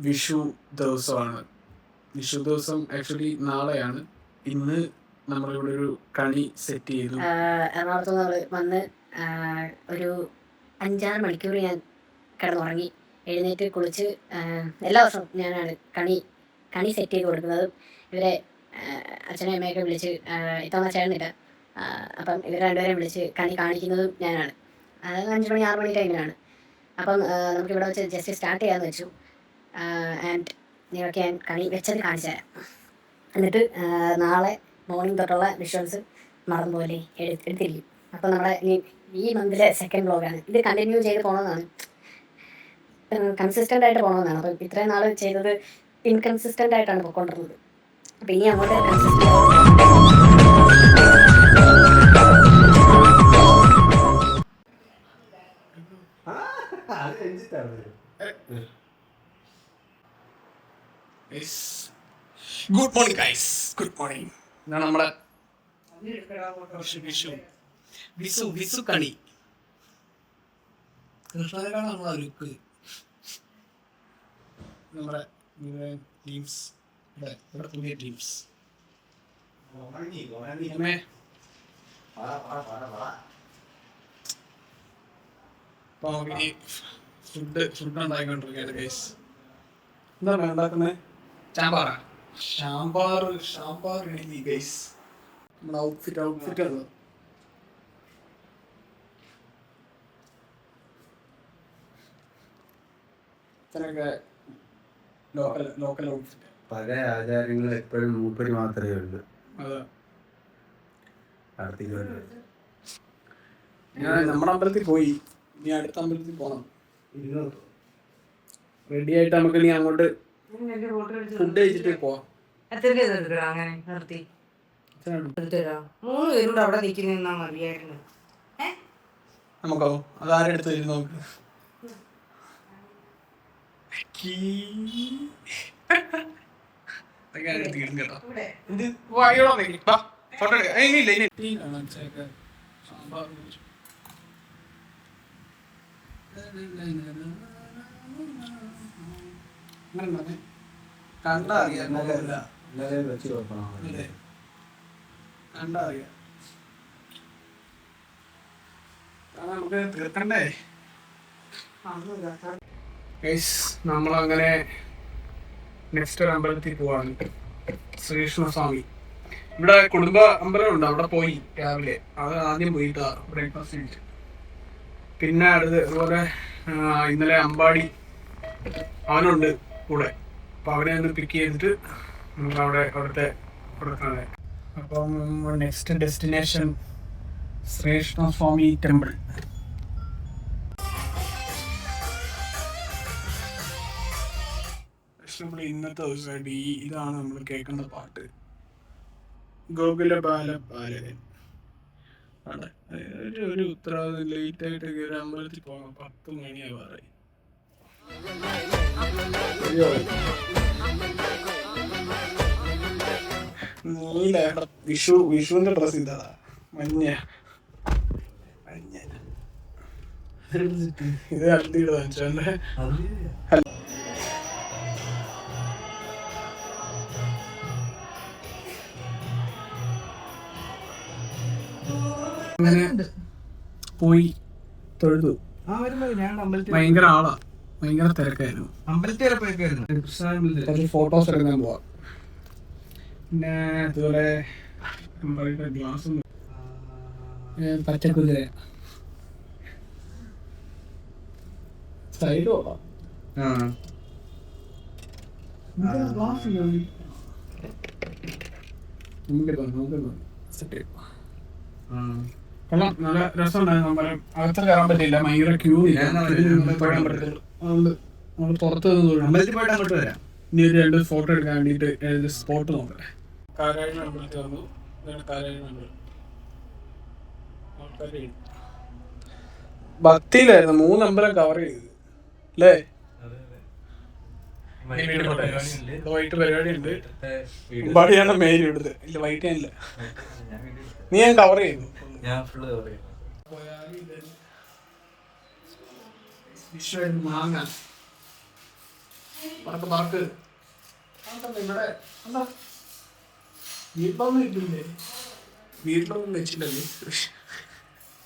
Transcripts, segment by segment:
വിഷു ദിവസമാണ്. വിഷു ദിവസം ആക്ച്വലി നാളെയാണ്. ഇന്ന് നമ്മളിവിടെ ഒരു കണി സെറ്റ് ചെയ്തു. എറണാകുളത്ത് നമ്മൾ വന്ന് ഒരു 5-6 മണിക്കൂർ ഞാൻ കിടന്നുറങ്ങി. എഴുന്നേറ്റ് കുളിച്ച് എല്ലാ ദിവസവും ഞാനാണ് കണി സെറ്റ് ചെയ്ത് കൊടുക്കുന്നത്. ഇവരെ അച്ഛനെയും അമ്മയൊക്കെ വിളിച്ച്, ഇത്തവണ ചേർന്നില്ല, അപ്പം ഇവർ രണ്ടുപേരെയും വിളിച്ച് കണി കാണിക്കുന്നതും ഞാനാണ്. അതായത് 5 മണി 6 മണി ടൈമിലാണ്. അപ്പം നമുക്കിവിടെ വെച്ച് ജസ്റ്റ് സ്റ്റാർട്ട് ചെയ്യാമെന്ന് വെച്ചു. ആൻഡ് നിങ്ങൾക്ക് ഞാൻ കണി വെച്ചത് കാണിച്ചു തരാം. എന്നിട്ട് നാളെ മോർണിംഗ് തൊട്ടുള്ള വിഷ്വൽസ് മറന്നുപോലെ എടുത്തിരിക്കും. അപ്പോൾ നമ്മുടെ ഈ മന്തിലെ സെക്കൻഡ് വ്ളോഗാണ് ഇത്. കണ്ടിന്യൂ ചെയ്ത് പോകണമെന്നാണ്, കൺസിസ്റ്റൻ്റ് ആയിട്ട് പോകണമെന്നാണ്. അപ്പം ഇത്രയും നാൾ ചെയ്തത് ഇൻകൺസിസ്റ്റൻ്റ് ആയിട്ടാണ് പോയിക്കൊണ്ടിരുന്നത്. അപ്പം ഇനി അങ്ങോട്ട് consistent good morning guys, good morning. ഇതാണ് നമ്മുടെ വിസു കണി. കൃഷ്ണനാണ് നമ്മളെ ലുക്ക്. നമ്മുടെ ടീംസ്, ഇവിടെ പുതിയ ടീംസ്. അപ്പൊ നമുക്കിനി ഫുഡ് ഉണ്ടാക്കിക്കൊണ്ടിരിക്കുകയാണ് ഗൈസ്. എന്താണ് ഉണ്ടാക്കുന്നത്? സാമ്പാർ ഇഡലി ഗൈസ്. നമ്മുടെ ഔട്ട്ഫിറ്റ് ആണ്. Local outfit. പല ആചാരങ്ങൾ എപ്പോഴും മൂപ്പര് മാത്രമേ ഉള്ളൂ. ഞാൻ നമ്മുടെ അമ്പലത്തിൽ പോയി, ഇനി അടുത്ത അമ്പലത്തിൽ പോകണം. റെഡി ആയിട്ട് നമുക്ക് ഇനി അങ്ങോട്ട് ഫുഡ് കഴിച്ചിട്ട് പോവാം. നമുക്കോ അതാരും എടുത്ത് തരും. നമുക്ക് കണ്ടറിയാം. നമുക്ക് തീർക്കണ്ടേ. നമ്മളങ്ങനെ നെക്സ്റ്റ് ഒരു അമ്പലത്തിൽ പോവാണ്, ശ്രീകൃഷ്ണസ്വാമി. ഇവിടെ കുടുംബ അമ്പലമുണ്ട്, അവിടെ പോയി രാവിലെ. അത് ആദ്യം പോയിട്ടാ ബ്രേക്ക്ഫാസ്റ്റ് കഴിച്ചു. പിന്നെ അതുപോലെ ഇന്നലെ അമ്പാടി അവനുണ്ട് കൂടെ. അപ്പം അവനെ ഒന്ന് പിക്ക് ചെയ്തിട്ട് നമുക്ക് അവിടുത്തെ അപ്പം നെക്സ്റ്റ് ഡെസ്റ്റിനേഷൻ ശ്രീകൃഷ്ണസ്വാമി ടെമ്പിൾ. ഇന്നത്തെ ദിവസമായിട്ട് ഇതാണ് നമ്മൾ കേൾക്കുന്ന പാട്ട്. ഗോകുല ബാലൻ ആണ്. ഒരു ഉത്തരവാദിത്വം ലേറ്റ് ആയിട്ട് കയറി അമ്പലത്തിൽ പോകണം. 10 മണിയായി പറയും. നീല വിഷുവിന്റെ ഡ്രസ് ഇതാ, മഞ്ഞ. ഇത് ഹൽദിയുടെ വാങ്ങിച്ചോണ്ട്. അങ്ങനെ പോയി തൊഴുതു. ഭയങ്കര ആളാ, ഭയങ്കര തിരക്കായിരുന്നു. കുറച്ച് ഫോട്ടോസ് എടുക്കാൻ പോവാ. പിന്നെ അതുപോലെ ഗ്ലാസ് പച്ചക്കുതിര സൈഡ് പോവാം. നല്ല രസമുണ്ടായിരുന്നു. അകത്ത് കയറാൻ പറ്റില്ല, ഭയങ്കര ക്യൂ ഇല്ല. അതുകൊണ്ട് നമ്മൾ പുറത്ത് വരാം. ഇനി ഒരു 2 ഫോട്ടോ എടുക്കാൻ വേണ്ടിയിട്ട് സ്പോട്ട് നോക്കട്ടെ. കാരാഴി അമ്പലത്തിൽ വന്നു. കാരാഴി അമ്പലം ഭക്തിയിലായിരുന്നു. 3 അമ്പലം കവർ ചെയ്ത് അല്ലേ? വൈകിട്ട് പരിപാടി ഉണ്ട്. അമ്പാടിയാണ് മെയിൻ ഇവിടുത്തെ. ഇല്ല, വൈകിട്ട് ഞാനില്ല. നീ ഞാൻ കവർ ചെയ്തു. മാങ്ങ പറക്ക് ഇവിടെ എന്താ വീട്ടിലൊന്നും ഇല്ലേ? വീട്ടിലൊന്നും വെച്ചില്ലല്ലേ?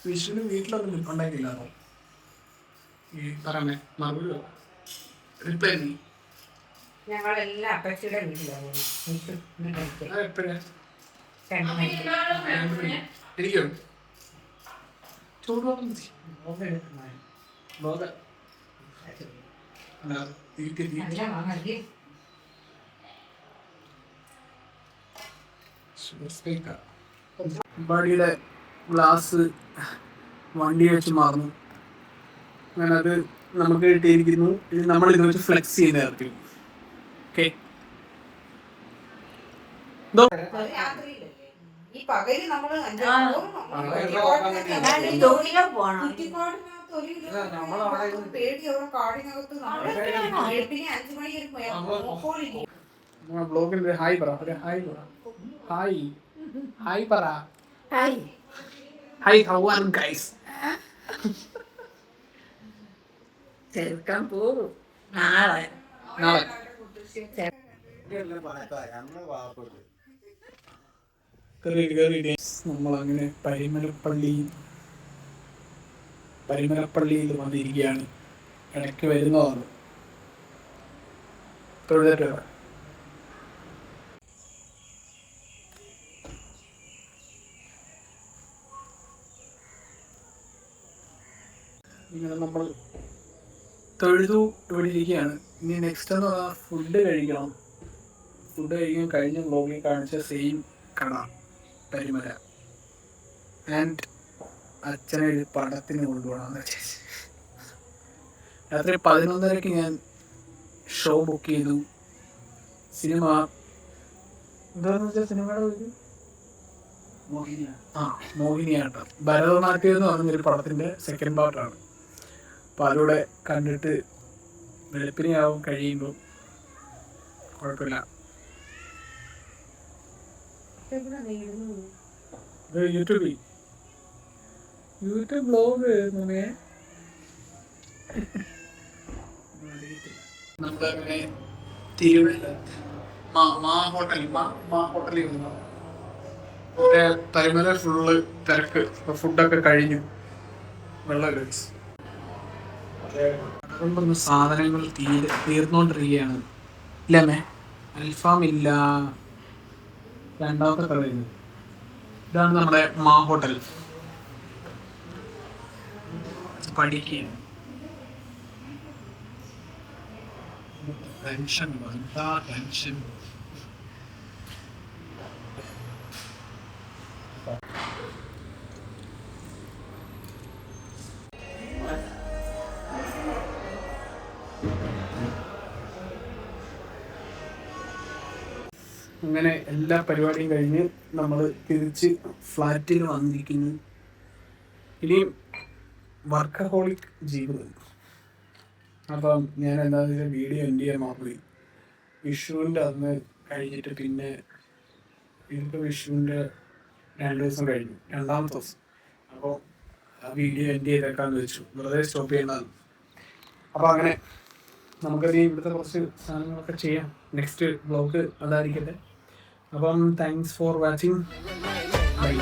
വിഷുവിന് വീട്ടിലൊന്നും ഉണ്ടാക്കിയില്ലാണോ? ഈ പറഞ്ഞേ മറുപടി റിപ്ലൈ ഞങ്ങളെല്ലാം അപ്പച്ചിയുടെ വീട്ടിലാണ് എപ്പോഴാ 2 മണിക്ക്. ഇരിക്കോ? ചോറ് മതി. ബഡിയുടെ ഗ്ലാസ് വണ്ടി വെച്ച് മാറുന്നു. അങ്ങനെ അത് നമുക്ക് കിട്ടിയിരിക്കുന്നു. ഇത് നമ്മൾ ഇത് വെച്ച് ഫ്ലെക്സ് ചെയ്യുന്നതായിരിക്കും. ഓക്കെ, ഈ പകല് നമ്മള് പേടി അവിടെ കാടിനകത്ത് വെളുപ്പിനെ 5 മണിക്ക് പോയാൽ ബ്ലോഗിൽ ഹായ് പറ, ഹായ് ഹായ് പറ, ഹായ് ഹൗ ആർ ഗൈസ്. ചെറുക്കാൻ പോകും നാളെ. നമ്മളങ്ങനെ പരിമലപ്പള്ളിയിൽ വന്നിരിക്കുകയാണ്. ഇടയ്ക്ക് വരുന്നതാണ്. തൊഴുതിട്ട് ഇങ്ങനെ നമ്മൾ തൊഴുതു ഇവിടെ ഇരിക്കുകയാണ്. ഇനി നെക്സ്റ്റ് എന്ന് പറഞ്ഞാൽ ഫുഡ് കഴിക്കണം. ഫുഡ് കഴിക്കാൻ കഴിഞ്ഞ വ്ലോഗിൽ കാണിച്ച സെയിം കട പരിമല. ആൻഡ് അച്ഛനെ ഒരു പടത്തിന് കൊണ്ടുപോകണമെന്ന് വെച്ചാൽ രാത്രി 11:30 ഞാൻ ഷോ ബുക്ക് ചെയ്തു. സിനിമ എന്താണെന്ന് വെച്ചാൽ സിനിമയുടെ പേര് മോഹിനിയാട്ടം. ഭരതനാട്യം എന്ന് പറഞ്ഞൊരു പടത്തിൻ്റെ സെക്കൻഡ് പാർട്ടാണ്. അപ്പോൾ അതിലൂടെ കണ്ടിട്ട് വെളുപ്പിനെയാവും കഴിയുമ്പോൾ കുഴപ്പമില്ല. യൂട്യൂബ് ബ്ലോഗ് നമ്മളങ്ങനെ തിരുവല്ല ഹോട്ടലിൽ വന്നു. മറ്റേ പരിമല ഫുള്ള് തിരക്ക്. ഫുഡൊക്കെ കഴിഞ്ഞു. വെള്ളം കഴിച്ചു. അതുകൊണ്ടൊന്ന് സാധനങ്ങൾ തീർന്നുകൊണ്ടിരിക്കുകയാണ്. ഇല്ലമ്മേ, അൽഫാം ഇല്ല. രണ്ടാമത്തെ കടയിൽ ഇതാണ് നമ്മുടെ മാ ഹോട്ടൽ. പഠിക്കുകയാണ്. ടെൻഷൻ എന്താ ടെൻഷൻ. അങ്ങനെ എല്ലാ പരിപാടിയും കഴിഞ്ഞ് നമ്മൾ തിരിച്ച് ഫ്ലാറ്റിൽ വന്നിരിക്കുന്നു. ഇനിയും വർക്കഹോളിക് ജീവിതം. അപ്പം ഞാൻ എന്താണെന്ന് വെച്ചാൽ വീഡിയോ എൻഡ് ചെയ്യാൻ മറന്നുപോയി. വിഷുവിൻ്റെ അന്ന് കഴിഞ്ഞിട്ട് പിന്നെ ഇതിപ്പോൾ വിഷുവിൻ്റെ 2 ദിവസം കഴിഞ്ഞു, 2ാമത്തെ ദിവസം. അപ്പോൾ ആ വീഡിയോ എൻഡ് ചെയ്തേക്കാന്ന് വെച്ചു. വെറുതെ സ്റ്റോപ്പ് ചെയ്യേണ്ടതാണ്. അപ്പോൾ അങ്ങനെ നമുക്കത് ഇവിടുത്തെ കുറച്ച് സാധനങ്ങളൊക്കെ ചെയ്യാം. നെക്സ്റ്റ് വ്ലോഗ് അതായിരിക്കട്ടെ. അപ്പം താങ്ക്സ് ഫോർ വാച്ചിങ്. ബൈ.